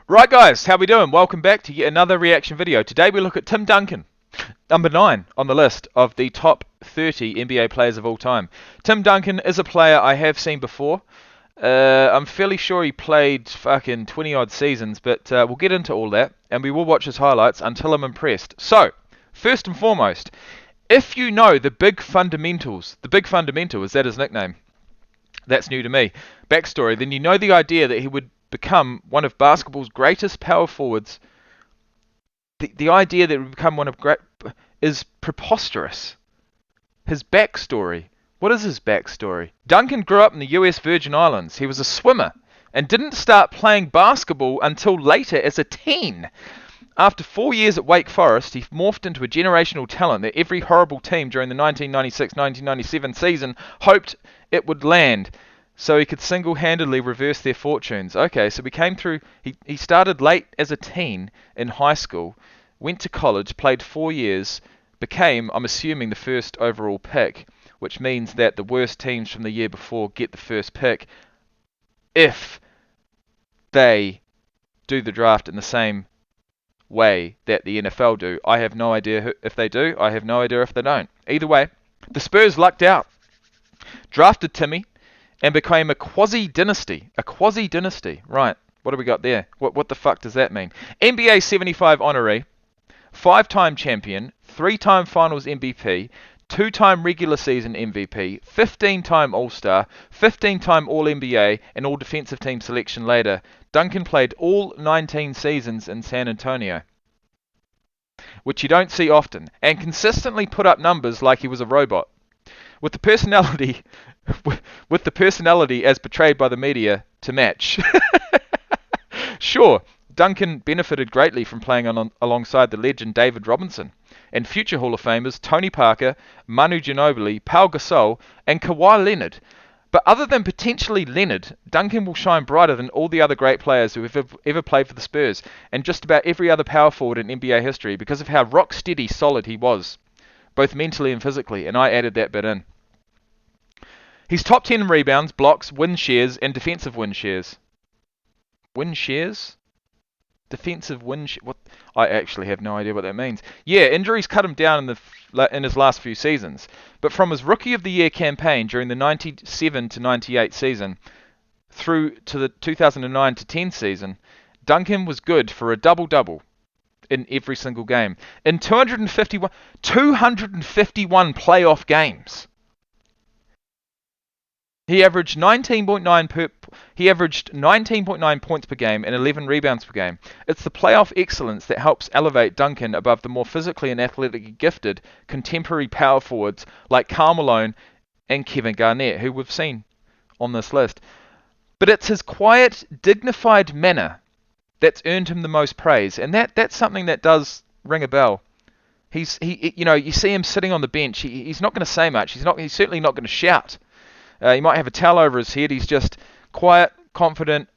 Right guys, how we doing? Welcome back to yet another reaction video. Today we look at Tim Duncan, number 9 on the list of the top 30 NBA players of all time. Tim Duncan is a player I have seen before. I'm fairly sure he played fucking 20 odd seasons, but we'll get into all that and we will watch his highlights until I'm impressed. So, first and foremost, if you know the big fundamentals, the big fundamental, is that his nickname? That's new to me. Backstory, then you know the idea that he would become one of basketball's greatest power forwards. The idea that he would become one of great is preposterous. His backstory. What is his backstory? Duncan grew up in the US Virgin Islands. He was a swimmer and didn't start playing basketball until later as a teen. After 4 years at Wake Forest, he morphed into a generational talent that every horrible team during the 1996-1997 season hoped it would land, so he could single-handedly reverse their fortunes. Okay, so we came through, he started late as a teen in high school, went to college, played 4 years, became, I'm assuming, the first overall pick, which means that the worst teams from the year before get the first pick if they do the draft in the same way that the NFL do. I have no idea if they do. I have no idea if they don't. Either way, the Spurs lucked out, drafted Timmy, and became a quasi-dynasty. A quasi-dynasty. Right. What do we got there? What the fuck does that mean? NBA 75 honoree, 5-time champion, 3-time finals MVP, 2-time regular season MVP, 15-time All-Star, 15-time All-NBA, and All Defensive Team selection later. Duncan played all 19 seasons in San Antonio, which you don't see often, and consistently put up numbers like he was a robot. With the personality, with the personality as portrayed by the media to match. Sure, Duncan benefited greatly from playing alongside the legend David Robinson and future Hall of Famers Tony Parker, Manu Ginobli, Pau Gasol, and Kawhi Leonard. But other than potentially Leonard, Duncan will shine brighter than all the other great players who have ever played for the Spurs and just about every other power forward in NBA history because of how rock-steady solid he was, both mentally and physically, and I added that bit in. He's top 10 in rebounds, blocks, win shares, and defensive win shares. Win shares? Defensive win shares? What? I actually have no idea what that means. Yeah, injuries cut him down in his last few seasons. But from his Rookie of the Year campaign during the 97 to 98 season through to the 2009 to 10 season, Duncan was good for a double-double in every single game. In 251 playoff games. He averaged 19.9 points per game and 11 rebounds per game. It's the playoff excellence that helps elevate Duncan above the more physically and athletically gifted contemporary power forwards like Karl Malone and Kevin Garnett, who we've seen on this list. But it's his quiet, dignified manner that's earned him the most praise, and that's something that does ring a bell. You see him sitting on the bench. He's not going to say much. He's certainly not going to shout. He might have a towel over his head. He's just quiet, confident,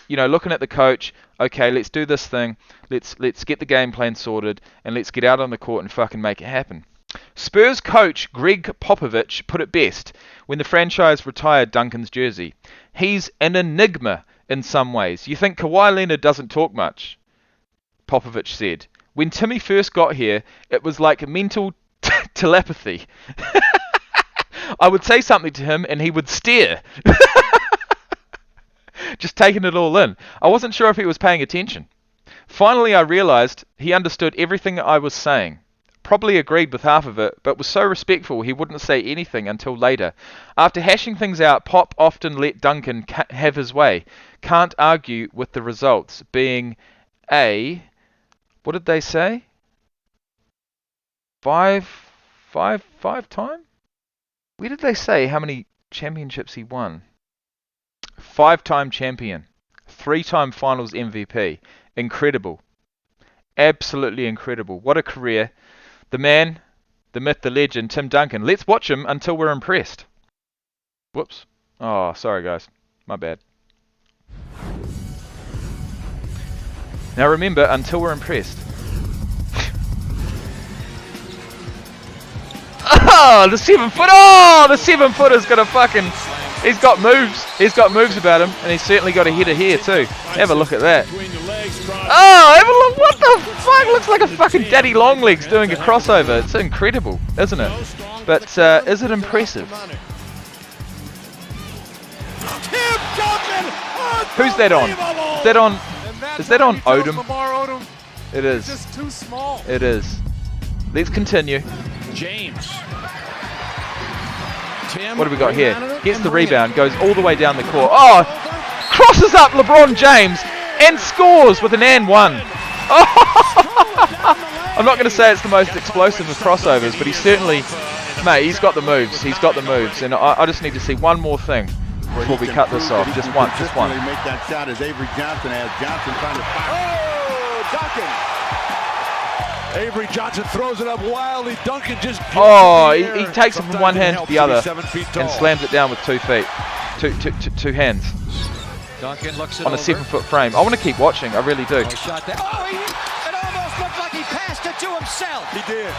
looking at the coach. Okay, let's do this thing. Let's get the game plan sorted, and let's get out on the court and fucking make it happen. Spurs coach Gregg Popovich put it best when the franchise retired Duncan's jersey. He's an enigma in some ways. You think Kawhi Leonard doesn't talk much, Popovich said. When Timmy first got here, it was like mental telepathy. I would say something to him and he would stare. Just taking it all in. I wasn't sure if he was paying attention. Finally I realized he understood everything I was saying. Probably agreed with half of it, but was so respectful he wouldn't say anything until later. After hashing things out, Pop often let Duncan have his way. Can't argue with the results, being what did they say? Five time? Where did they say how many championships he won? 5-time champion. 3-time finals MVP. Incredible. Absolutely incredible. What a career. The man, the myth, the legend, Tim Duncan. Let's watch him until we're impressed. Whoops. Oh, sorry guys. My bad. Now remember, until we're impressed. Oh, the 7-foot. Oh, the 7-footer's got a fucking... He's got moves. He's got moves about him, and he's certainly got a header here too. Have a look at that. Oh, have a look, what the fuck? Looks like a fucking Daddy Longlegs doing a crossover. It's incredible, isn't it? But is it impressive? Who's that on? Is that on Odom? It is. It is. Let's continue. James. What do we got here? Gets the rebound, goes all the way down the court. Oh, crosses up LeBron James and scores with an and one. Oh, I'm not going to say it's the most explosive of crossovers, but he's certainly, mate, he's got the moves. He's got the moves, and I just need to see one more thing before we cut this off. Just one. Make that shot as Avery Johnson has. Johnson trying to fire. Oh, Duncan. Avery Johnson throws it up wildly. Duncan just. Oh, he takes it from one hand to the other and slams it down with 2 feet, two hands. Duncan looks on a 7-foot frame. I want to keep watching. I really do. It almost looked like he passed it to himself. He did.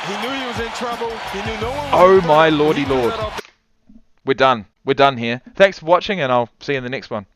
He knew he was in trouble. He knew no one was Oh my lordy lord. We're done. We're done here. Thanks for watching, and I'll see you in the next one.